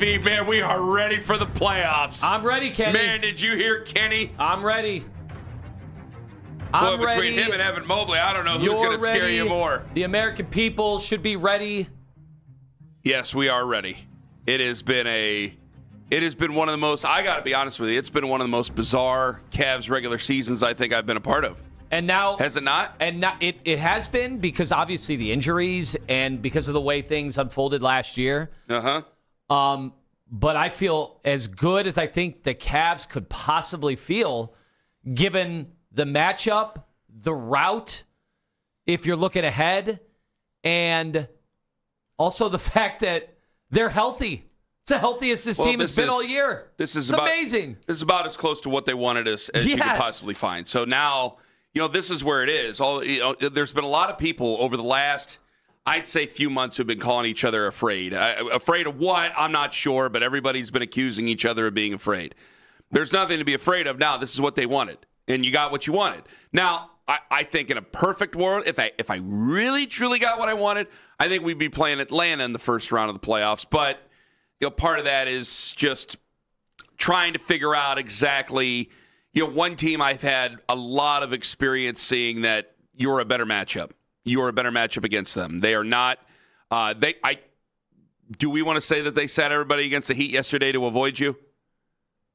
Man, we are ready for the playoffs. I'm ready, Kenny. Man, did you hear Kenny? I'm ready. Well, between him and Evan Mobley, I don't know who's going to scare you more. The American people should be ready. Yes, we are ready. It has been one of the most, I got to be honest with you, it's been one of the most bizarre Cavs regular seasons I think I've been a part of. And now, has it not? And it has been, because obviously the injuries and because of the way things unfolded last year. But I feel as good as I think the Cavs could possibly feel, given the matchup, the route, if you're looking ahead, and also the fact that they're healthy. It's the healthiest this team has been all year. It's amazing. This is about as close to what they wanted as you could possibly find. So now, this is where it is. There's been a lot of people over the last, I'd say, few months who've been calling each other afraid. Afraid of what? I'm not sure, but everybody's been accusing each other of being afraid. There's nothing to be afraid of now. This is what they wanted, and you got what you wanted. Now, I think in a perfect world, if I really, truly got what I wanted, I think we'd be playing Atlanta in the first round of the playoffs. But part of that is just trying to figure out exactly, one team I've had a lot of experience seeing that you're a better matchup. You are a better matchup against them. They are not. Do we want to say that they sat everybody against the Heat yesterday to avoid you?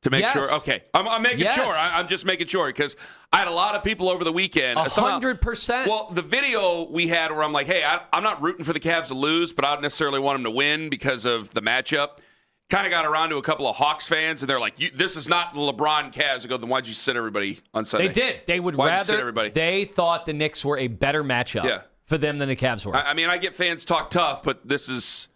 To make sure? Okay. I'm making sure. I'm just making sure, because I had a lot of people over the weekend. 100%. Well, the video we had where I'm like, hey, I'm not rooting for the Cavs to lose, but I don't necessarily want them to win because of the matchup. Kind of got around to a couple of Hawks fans, and they're like, this is not the LeBron Cavs. I go, then why'd you sit everybody on Sunday? They did. They would why'd rather. You sit everybody? They thought the Knicks were a better matchup for them than the Cavs were. I mean, I get fans talk tough, but this is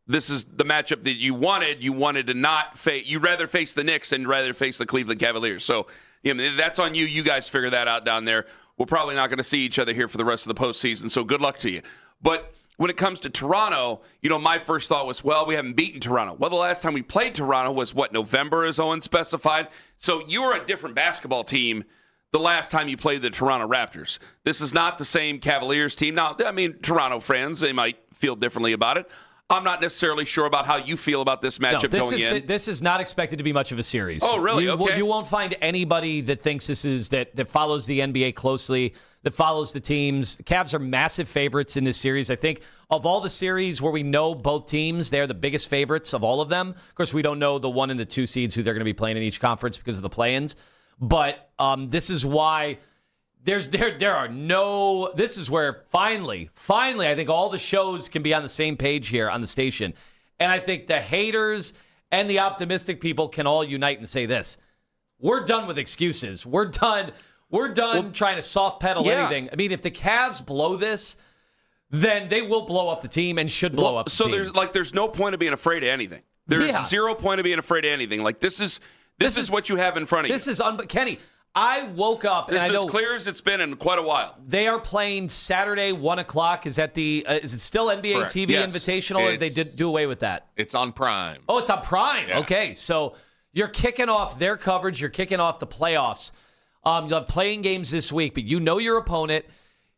the matchup that you wanted. You wanted to not face. You'd rather face the Knicks and rather face the Cleveland Cavaliers. So that's on you. You guys figure that out down there. We're probably not going to see each other here for the rest of the postseason. So good luck to you. But when it comes to Toronto, my first thought was, well, we haven't beaten Toronto. Well, the last time we played Toronto was, November, as Owen specified? So you were a different basketball team the last time you played the Toronto Raptors. This is not the same Cavaliers team. Now, I mean, Toronto fans, they might feel differently about it. I'm not necessarily sure about how you feel about this matchup going in. This is not expected to be much of a series. Oh, really? Okay. You won't find anybody that thinks this is that follows the NBA closely, that follows the teams. The Cavs are massive favorites in this series. I think of all the series where we know both teams, they're the biggest favorites of all of them. Of course, we don't know the 1 and the 2 seeds who they're going to be playing in each conference because of the play-ins. But this is why this is where finally, I think all the shows can be on the same page here on the station. And I think the haters and the optimistic people can all unite and say this: we're done with excuses. We're done trying to soft pedal anything. I mean, if the Cavs blow this, then they will blow up the team and should blow up the team. So there's no point of being afraid of anything. There's zero point of being afraid of anything. Like this is what you have in front of you. This is Kenny. I woke up and this I know as clear as it's been in quite a while. They are playing Saturday 1:00. Is that is it still NBA Correct. TV Yes. Invitational, or did they do away with that? It's on Prime. Oh, it's on Prime. Yeah. Okay, so you're kicking off their coverage. You're kicking off the playoffs. You'll have playing games this week, but you know your opponent.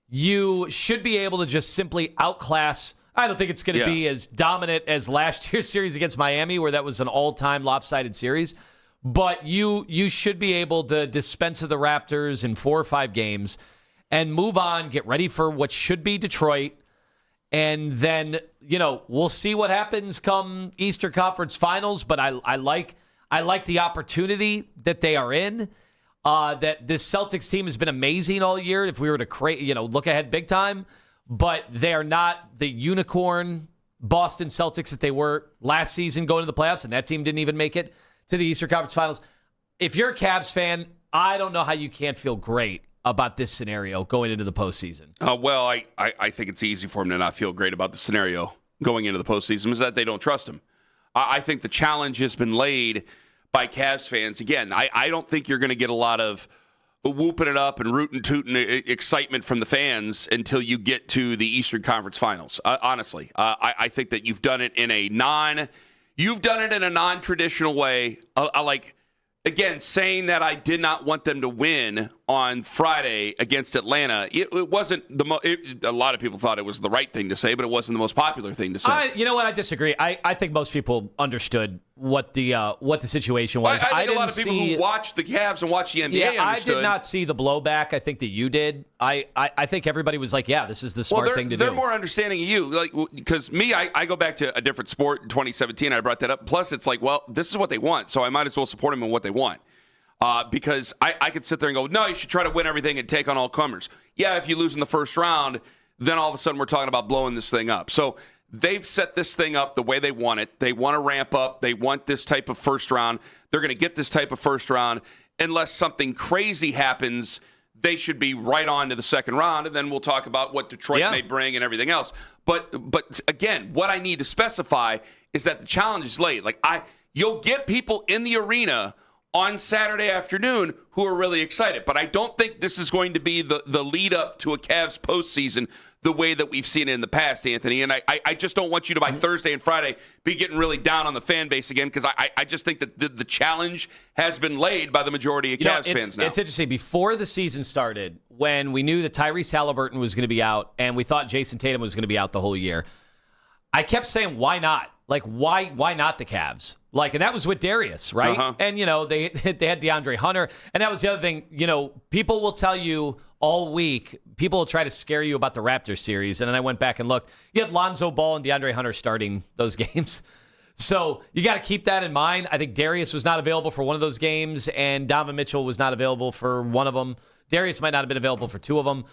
You should be able to just simply outclass. I don't think it's going to be as dominant as last year's series against Miami, where that was an all-time lopsided series. But you should be able to dispense of the Raptors in 4 or 5 games and move on, get ready for what should be Detroit. And then, we'll see what happens come Eastern Conference Finals. But I like the opportunity that they are in. That this Celtics team has been amazing all year. If we were to look ahead big time, but they are not the unicorn Boston Celtics that they were last season going to the playoffs, and that team didn't even make it to the Eastern Conference Finals. If you're a Cavs fan, I don't know how you can't feel great about this scenario going into the postseason. Well, I think it's easy for them to not feel great about the scenario going into the postseason, is that they don't trust him. I think the challenge has been laid by Cavs fans. Again, I don't think you're going to get a lot of whooping it up and rootin' tootin' excitement from the fans until you get to the Eastern Conference Finals. Honestly, I think that you've done it in a non-traditional way. Again, saying that I did not want them to win on Friday against Atlanta, it wasn't a lot of people thought it was the right thing to say, but it wasn't the most popular thing to say. You know what? I disagree. I think most people understood what the situation was. Well, I think a lot of people who watch the Cavs and watch the NBA understood. I did not see the blowback. I think that you did. I think everybody was like, yeah, this is the smart thing to do. They're more understanding of you. Like, because me, I go back to a different sport in 2017. I brought that up. Plus, it's like, well, this is what they want, so I might as well support them in what they want. Because I could sit there and go, no, you should try to win everything and take on all comers. Yeah, if you lose in the first round, then all of a sudden we're talking about blowing this thing up. So they've set this thing up the way they want it. They want to ramp up. They want this type of first round. They're going to get this type of first round. Unless something crazy happens, they should be right on to the second round, and then we'll talk about what Detroit may bring and everything else. But again, what I need to specify is that the challenge is late. Like you'll get people in the arena on Saturday afternoon who are really excited. But I don't think this is going to be the lead up to a Cavs postseason the way that we've seen it in the past, Anthony. And I just don't want you to, by Thursday and Friday, be getting really down on the fan base again, because I just think that the challenge has been laid by the majority of Cavs fans now. It's interesting. Before the season started, when we knew that Tyrese Halliburton was going to be out and we thought Jason Tatum was going to be out the whole year, I kept saying, why not? Like, why not the Cavs? Like, and that was with Darius, right? Uh-huh. And, they had DeAndre Hunter. And that was the other thing. People will tell you all week, people will try to scare you about the Raptors series. And then I went back and looked. You had Lonzo Ball and DeAndre Hunter starting those games. So you got to keep that in mind. I think Darius was not available for one of those games, and Donovan Mitchell was not available for one of them. Darius might not have been available for two of them.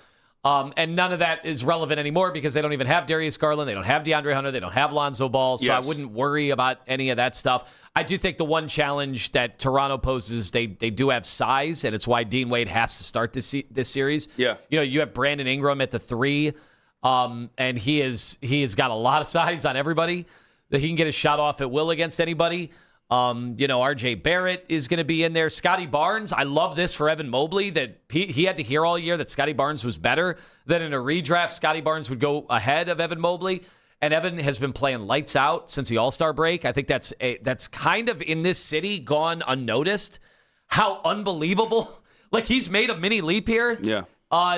And none of that is relevant anymore because they don't even have Darius Garland. They don't have DeAndre Hunter. They don't have Lonzo Ball. So I wouldn't worry about any of that stuff. I do think the one challenge that Toronto poses, they do have size, and it's why Dean Wade has to start this series. Yeah. You have Brandon Ingram at the 3, and he has got a lot of size on everybody. That he can get a shot off at will against anybody. RJ Barrett is going to be in there. Scotty Barnes, I love this for Evan Mobley, that he had to hear all year that Scotty Barnes was better, that in a redraft, Scotty Barnes would go ahead of Evan Mobley. And Evan has been playing lights out since the All-Star break. I think that's kind of in this city gone unnoticed. How unbelievable. Like, he's made a mini leap here. Yeah.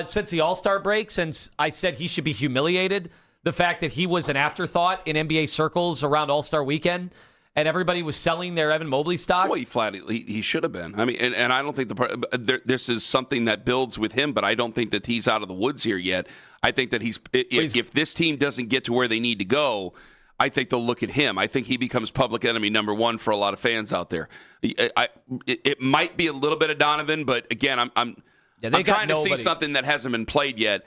Since the All-Star break, since I said he should be humiliated. The fact that he was an afterthought in NBA circles around All-Star weekend, and everybody was selling their Evan Mobley stock. Well, he should have been. I mean, and I don't think this is something that builds with him, but I don't think that he's out of the woods here yet. I think that if this team doesn't get to where they need to go, I think they'll look at him. I think he becomes public enemy number one for a lot of fans out there. It might be a little bit of Donovan, but again, I'm trying to see something that hasn't been played yet.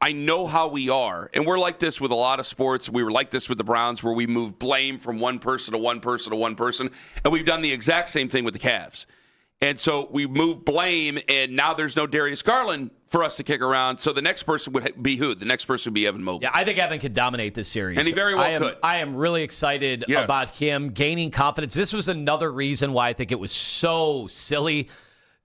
I know how we are, and we're like this with a lot of sports. We were like this with the Browns, where we move blame from one person to one person to one person, and we've done the exact same thing with the Cavs. And so we move blame, and now there's no Darius Garland for us to kick around. So the next person would be who? The next person would be Evan Mobley. Yeah, I think Evan could dominate this series. And he very well could. I am really excited about him gaining confidence. This was another reason why I think it was so silly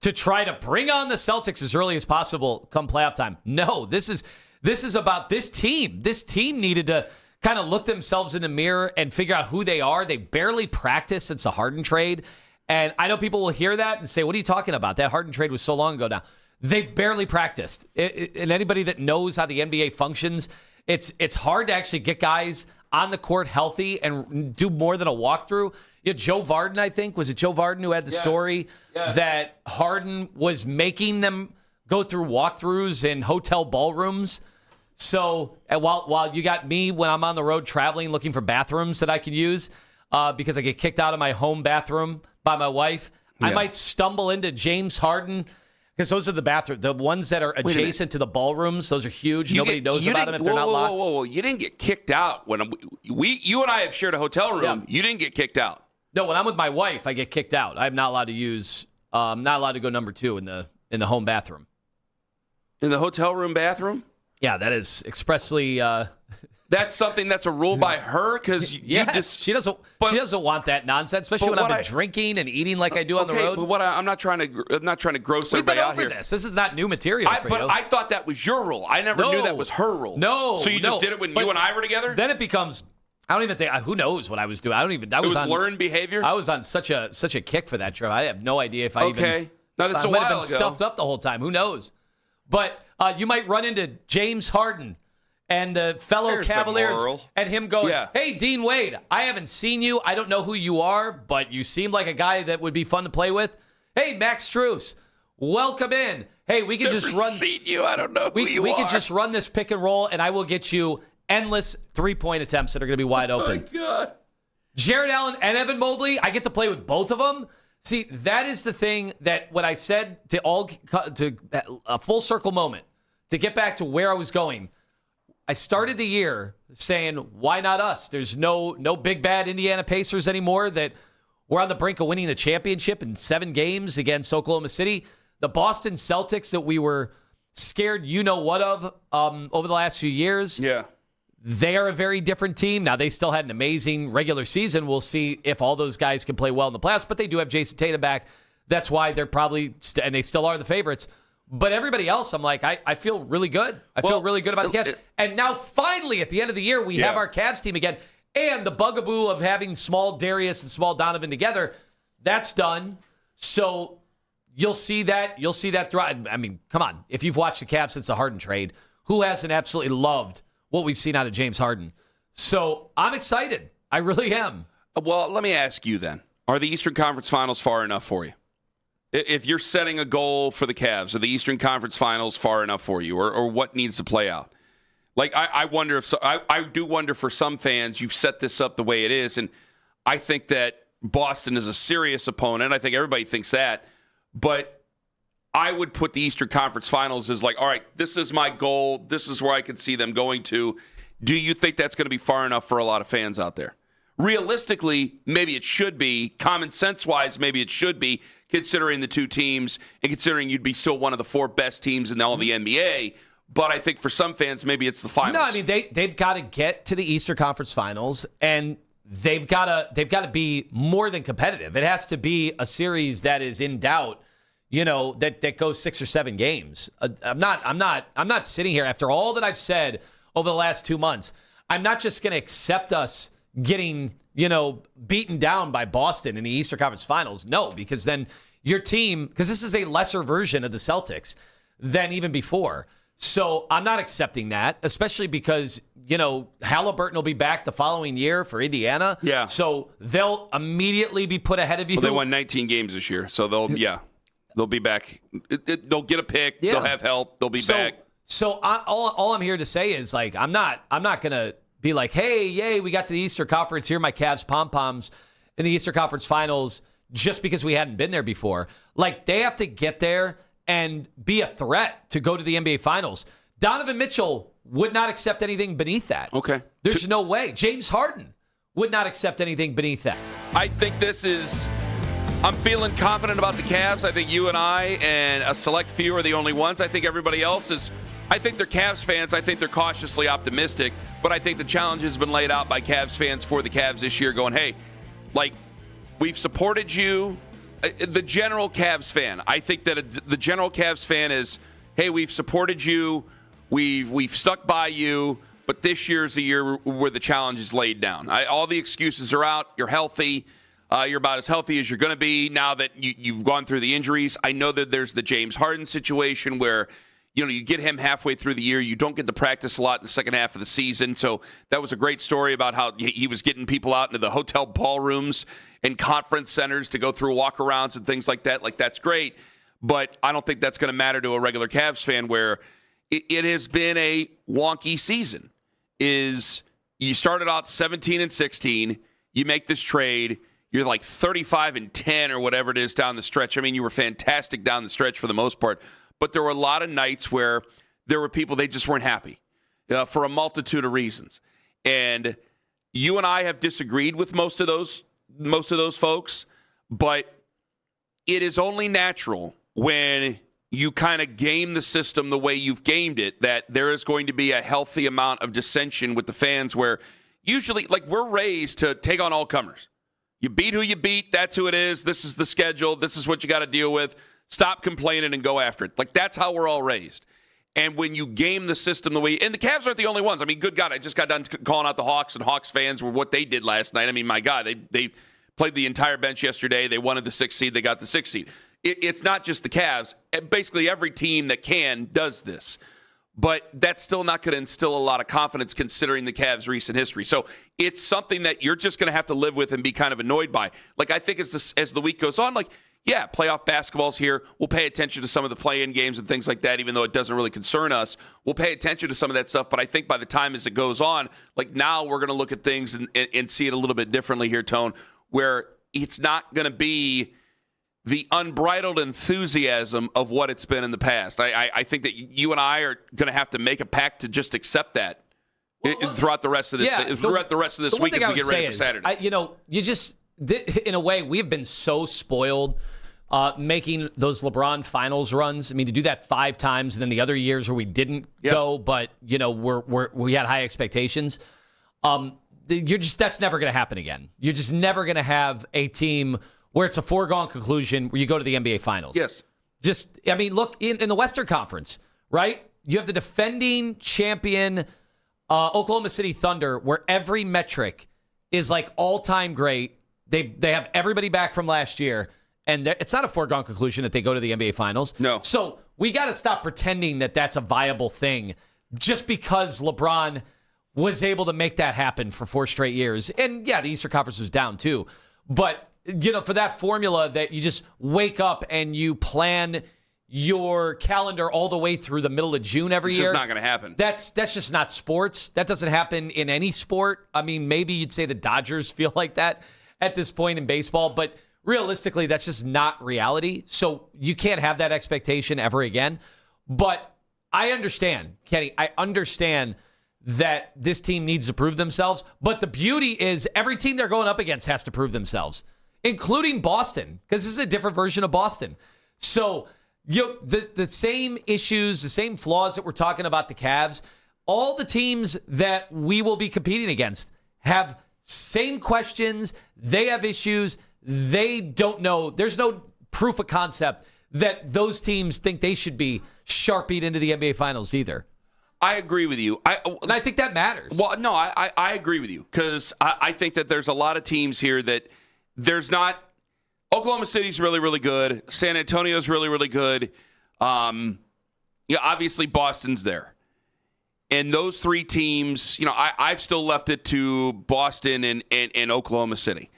to try to bring on the Celtics as early as possible come playoff time. No, this is about this team. This team needed to kind of look themselves in the mirror and figure out who they are. They barely practiced since the Harden trade. And I know people will hear that and say, what are you talking about? That Harden trade was so long ago now. They barely practiced. And anybody that knows how the NBA functions, it's hard to actually get guys on the court healthy and do more than a walkthrough. Joe Varden, I think. Was it Joe Varden who had the story that Harden was making them go through walkthroughs in hotel ballrooms? So while you got me when I'm on the road traveling looking for bathrooms that I can use because I get kicked out of my home bathroom by my wife, I might stumble into James Harden, because those are the ones that are adjacent to the ballrooms. Those are huge. Nobody knows about them if they're not locked. Whoa. You didn't get kicked out when you and I have shared a hotel room. Yeah. You didn't get kicked out. No, when I'm with my wife, I get kicked out. I'm not allowed to use. Not allowed to go number 2 in the home bathroom. In the hotel room bathroom? Yeah, that is expressly. That's something that's a rule by her, because she doesn't want that nonsense, especially when I've been drinking and eating like I do on the road. But I'm not trying to gross everybody out here. This is not new material for you. But I thought that was your rule. I never knew that was her rule. No. So you just did it when you and I were together? Then it becomes. I don't even think. Who knows what I was doing? It was learned behavior. I was on such a kick for that trip. I have no idea if I even No, that's I a might while have been ago. stuffed up the whole time. Who knows? But you might run into James Harden and the fellow There's the Cavaliers moral. and him going, Yeah. hey, Dean Wade, I haven't seen you. I don't know who you are, but you seem like a guy that would be fun to play with. Hey, Max Strus, welcome in. Hey, we can just run. Seen you. I don't know who you We are. could just run this pick and roll, and I will get you endless 3-point attempts that are going to be wide open. Oh, my God. Jared Allen and Evan Mobley, I get to play with both of them. See, that is the thing that when I said to a full circle moment, to get back to where I was going, I started the year saying, why not us? There's no big bad Indiana Pacers anymore that we're on the brink of winning the championship in 7 games against Oklahoma City. The Boston Celtics that we were scared you-know-what of over the last few years. Yeah. They are a very different team. Now, they still had an amazing regular season. We'll see if all those guys can play well in the playoffs, but they do have Jason Tatum back. That's why they're probably, and they still are the favorites. But everybody else, I'm like, I feel really good. I feel really good about the Cavs. And now, finally, at the end of the year, we have our Cavs team again. And the bugaboo of having small Darius and small Donovan together, that's done. So you'll see that. You'll see that throughout. I mean, come on. If you've watched the Cavs since the Harden trade, who hasn't absolutely loved what we've seen out of James Harden? So I'm excited. I really am. Well, let me ask you then. Are the Eastern Conference Finals far enough for you? If you're setting a goal for the Cavs, are the Eastern Conference Finals far enough for you? Or what needs to play out? Like, I wonder if I do wonder for some fans, you've set this up the way it is. And I think that Boston is a serious opponent. I think everybody thinks that. But I would put the Eastern Conference Finals as like, all right, this is my goal. This is where I could see them going to. Do you think that's going to be far enough for a lot of fans out there? Realistically, maybe it should be. Common sense-wise, maybe it should be, considering the two teams and considering you'd be still one of the 4 best teams in all of the NBA. But I think for some fans, maybe it's the finals. No, I mean they've got to get to the Eastern Conference Finals, and they've got to be more than competitive. It has to be a series that is in doubt. That goes 6 or 7 games. I'm not sitting here after all that I've said over the last 2 months. I'm not just going to accept us getting, beaten down by Boston in the Eastern Conference Finals. No, because then your team, because this is a lesser version of the Celtics than even before. So I'm not accepting that, especially because, Halliburton will be back the following year for Indiana. Yeah. So they'll immediately be put ahead of you. Well, they won 19 games this year, so they'll be back. They'll get a pick. Yeah. They'll have help. They'll be back. So all I'm here to say is, like, I'm not going to be like, hey, yay, we got to the Eastern Conference. Here are my Cavs pom-poms in the Eastern Conference Finals just because we hadn't been there before. Like, they have to get there and be a threat to go to the NBA Finals. Donovan Mitchell would not accept anything beneath that. Okay. There's no way. James Harden would not accept anything beneath that. I think I'm feeling confident about the Cavs. I think you and I and a select few are the only ones. I think everybody else is. I think they're Cavs fans. I think they're cautiously optimistic. But I think the challenge has been laid out by Cavs fans for the Cavs this year going, hey, like, we've supported you. The general Cavs fan, I think that the general Cavs fan is, hey, we've supported you. We've stuck by you. But this year's the year where the challenge is laid down. All the excuses are out. You're healthy. You're about as healthy as you're going to be now that you've gone through the injuries. I know that there's the James Harden situation where, you get him halfway through the year. You don't get to practice a lot in the second half of the season. So that was a great story about how he was getting people out into the hotel ballrooms and conference centers to go through walkarounds and things like that. Like, that's great. But I don't think that's going to matter to a regular Cavs fan where it has been a wonky season. You started out 17-16. You make this trade. You're like 35-10 or whatever it is down the stretch. I mean, you were fantastic down the stretch for the most part. But there were a lot of nights where there were people, they just weren't happy for a multitude of reasons. And you and I have disagreed with most of those folks, but it is only natural when you kind of game the system the way you've gamed it that there is going to be a healthy amount of dissension with the fans where usually, like, we're raised to take on all comers. You beat who you beat. That's who it is. This is the schedule. This is what you got to deal with. Stop complaining and go after it. Like, that's how we're all raised. And when you game the system the way, and the Cavs aren't the only ones. I mean, good God, I just got done calling out the Hawks, and Hawks fans were what they did last night. I mean, my God, they played the entire bench yesterday. They wanted the 6th seed. They got the 6th seed. it's not just the Cavs. Basically, every team that can does this. But that's still not going to instill a lot of confidence considering the Cavs' recent history. So it's something that you're just going to have to live with and be kind of annoyed by. Like, I think as the week goes on, like, yeah, playoff basketball's here. We'll pay attention to some of the play-in games and things like that, even though it doesn't really concern us. We'll pay attention to some of that stuff. But I think by the time as it goes on, like now we're going to look at things and see it a little bit differently here, Tone, where it's not going to be the unbridled enthusiasm of what it's been in the past. I think that you and I are going to have to make a pact to just accept that throughout the rest of this week as we get ready for Saturday. In a way, we've been so spoiled making those LeBron finals runs. I mean, to do that 5 times, and then the other years where we didn't go, but we had high expectations. That's never going to happen again. You're just never going to have a team where it's a foregone conclusion where you go to the NBA Finals. Yes. Look, in the Western Conference, right? You have the defending champion Oklahoma City Thunder, where every metric is like all-time great. They have everybody back from last year, and it's not a foregone conclusion that they go to the NBA Finals. No. So we got to stop pretending that that's a viable thing just because LeBron was able to make that happen for 4 straight years. And, yeah, the Eastern Conference was down too. But, for that formula that you just wake up and you plan your calendar all the way through the middle of June every year. It's just not going to happen. That's just not sports. That doesn't happen in any sport. I mean, maybe you'd say the Dodgers feel like that at this point in baseball, but realistically, that's just not reality. So you can't have that expectation ever again. But I understand, Kenny, I understand that this team needs to prove themselves. But the beauty is every team they're going up against has to prove themselves, including Boston, because this is a different version of Boston. So the same issues, the same flaws that we're talking about the Cavs, all the teams that we will be competing against have same questions. They have issues. They don't know. There's no proof of concept that those teams think they should be sharpied into the NBA Finals either. I agree with you. And I think that matters. Well, no, I agree with you because I think that there's a lot of teams here that there's not. Oklahoma City's really, really good. San Antonio's really, really good. Obviously Boston's there. And those 3 teams, I've still left it to Boston and Oklahoma City.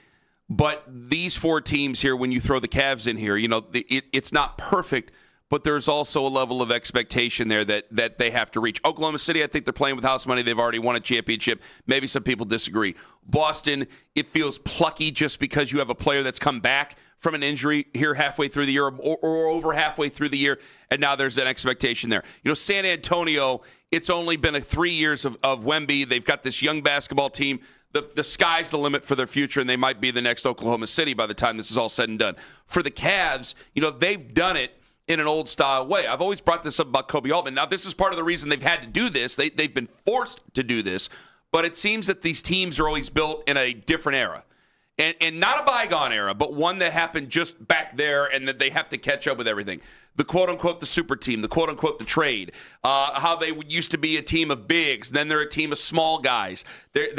But these 4 teams here, when you throw the Cavs in here, it's not perfect, but there's also a level of expectation there that they have to reach. Oklahoma City, I think they're playing with house money. They've already won a championship. Maybe some people disagree. Boston, it feels plucky just because you have a player that's come back from an injury here halfway through the year or over halfway through the year, and now there's an expectation there. San Antonio, it's only been 3 years of Wemby. They've got this young basketball team. The sky's the limit for their future, and they might be the next Oklahoma City by the time this is all said and done. For the Cavs, they've done it in an old-style way. I've always brought this up about Kobe Altman. Now, this is part of the reason they've had to do this. They've been forced to do this, but it seems that these teams are always built in a different era. And not a bygone era, but one that happened just back there and that they have to catch up with everything. The quote-unquote the super team, the quote-unquote the trade, how they used to be a team of bigs, then they're a team of small guys. They're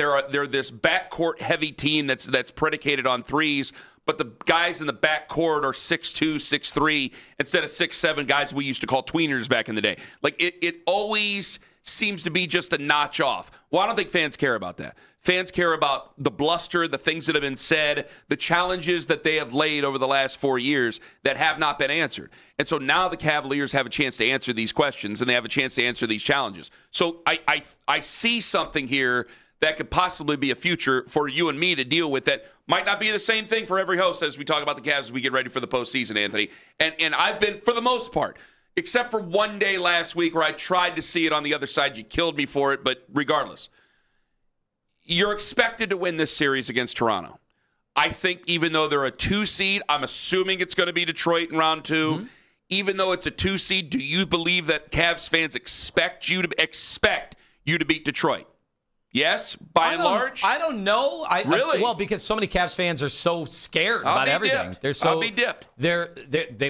this backcourt heavy team that's predicated on threes, but the guys in the backcourt are 6'2", 6'3", instead of 6'7", guys we used to call tweeners back in the day. Like, it always seems to be just a notch off. Well, I don't think fans care about that. Fans care about the bluster, the things that have been said, the challenges that they have laid over the last 4 years that have not been answered. And so now the Cavaliers have a chance to answer these questions, and they have a chance to answer these challenges. So I see something here that could possibly be a future for you and me to deal with that might not be the same thing for every host as we talk about the Cavs as we get ready for the postseason, Anthony. And I've been, for the most part, except for one day last week where I tried to see it on the other side. You killed me for it, but regardless. You're expected to win this series against Toronto. I think even though they're a 2 seed, I'm assuming it's going to be Detroit in round 2. Mm-hmm. Even though it's a 2 seed, do you believe that Cavs fans expect you to beat Detroit? Yes, by and large? I don't know. Really? Well, because so many Cavs fans are so scared about everything. I'll be dipped. They're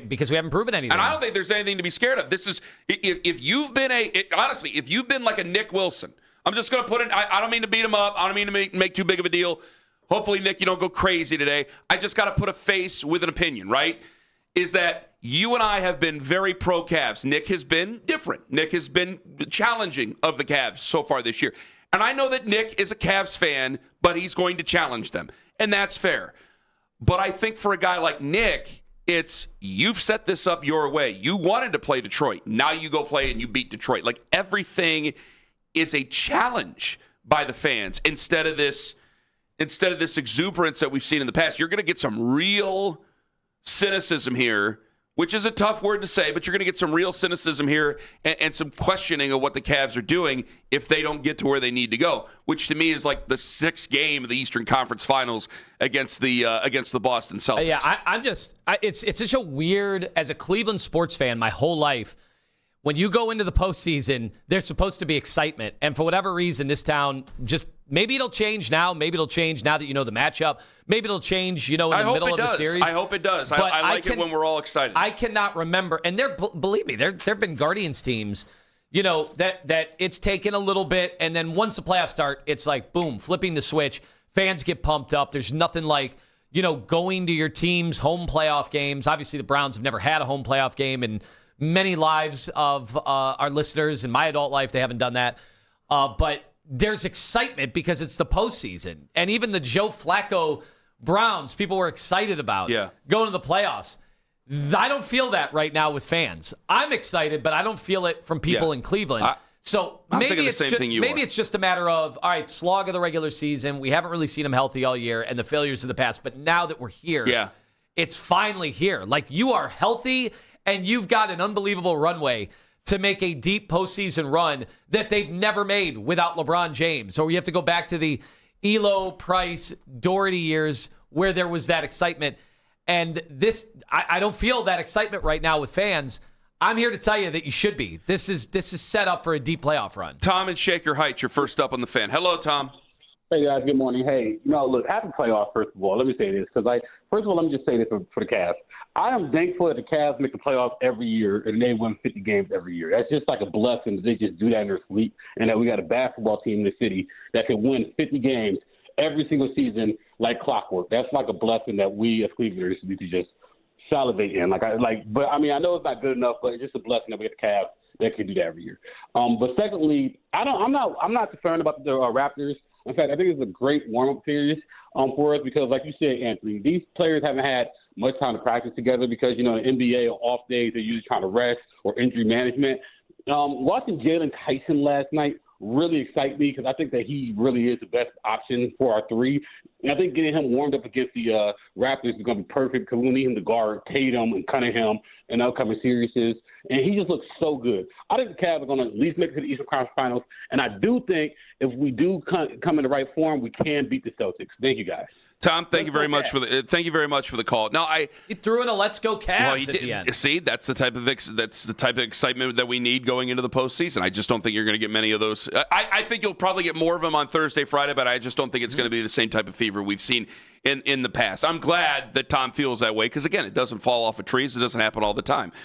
because we haven't proven anything. And I don't think there's anything to be scared of. This is if you've been honestly, if you've been like a Nick Wilson, I'm just going to put in. I don't mean to beat him up. I don't mean to make too big of a deal. Hopefully, Nick, you don't go crazy today. I just got to put a face with an opinion, right? Is that you and I have been very pro Cavs. Nick has been different. Nick has been challenging of the Cavs so far this year. And I know that Nick is a Cavs fan, but he's going to challenge them. And that's fair. But I think for a guy like Nick, it's you've set this up your way. You wanted to play Detroit. Now you go play and you beat Detroit. Like everything is a challenge by the fans instead of this exuberance that we've seen in the past. You're going to get some real cynicism here, which is a tough word to say, but you're going to get some real cynicism here and some questioning of what the Cavs are doing if they don't get to where they need to go, which to me is like the sixth game of the Eastern Conference Finals against the Boston Celtics. Yeah, it's such a weird, as a Cleveland sports fan my whole life, when you go into the postseason, there's supposed to be excitement. And for whatever reason, this town just, maybe it'll change now. Maybe it'll change now that you know the matchup. Maybe it'll change, in the middle of the series. I hope it does. I like it when we're all excited. I cannot remember. And believe me, there have been Guardians teams, that it's taken a little bit. And then once the playoffs start, it's like, boom, flipping the switch. Fans get pumped up. There's nothing like, going to your team's home playoff games. Obviously, the Browns have never had a home playoff game in many lives of our listeners. In my adult life, they haven't done that. But there's excitement because it's the postseason. And even the Joe Flacco Browns, people were excited about going to the playoffs. I don't feel that right now with fans. I'm excited, but I don't feel it from people in Cleveland. Maybe it's just a matter of, all right, slog of the regular season. We haven't really seen them healthy all year and the failures of the past. But now that we're here, it's finally here. Like, you are healthy and you've got an unbelievable runway to make a deep postseason run that they've never made without LeBron James. Or you have to go back to the Elo, Price, Doherty years where there was that excitement. And I don't feel that excitement right now with fans. I'm here to tell you that you should be. This is set up for a deep playoff run. Tom in Shaker Heights, you're first up on the Fan. Hello, Tom. Hey, guys. Good morning. Hey, look, happy playoff, first of all. Let me say this, because first of all, let me just say this for the Cavs. I am thankful that the Cavs make the playoffs every year and they win 50 games every year. That's just like a blessing that they just do that in their sleep, and that we got a basketball team in the city that can win 50 games every single season like clockwork. That's like a blessing that we as Clevelanders need to just salivate in. But I know it's not good enough, but it's just a blessing that we get the Cavs that can do that every year. But secondly, I'm not concerned about the Raptors. In fact, I think it's a great warm-up series for us because, like you said, Anthony, these players haven't had much time to practice together because, in the NBA, off days, they're usually trying to rest or injury management. Watching Jalen Tyson last night really excites me because I think that he really is the best option for our three. And I think getting him warmed up against the Raptors is going to be perfect because we need him to guard Tatum and Cunningham in upcoming series. And he just looks so good. I think the Cavs are going to at least make it to the Eastern Conference Finals. And I do think if we do come in the right form, we can beat the Celtics. Thank you, guys. Tom, thank you very much for the call. Now, he threw in a "Let's go Cavs" at the end. See, that's the type of excitement that we need going into the postseason. I just don't think you're going to get many of those. I think you'll probably get more of them on Thursday, Friday, but I just don't think it's going to be the same type of fever we've seen in the past. I'm glad that Tom feels that way because, again, it doesn't fall off of trees. It doesn't happen all the time.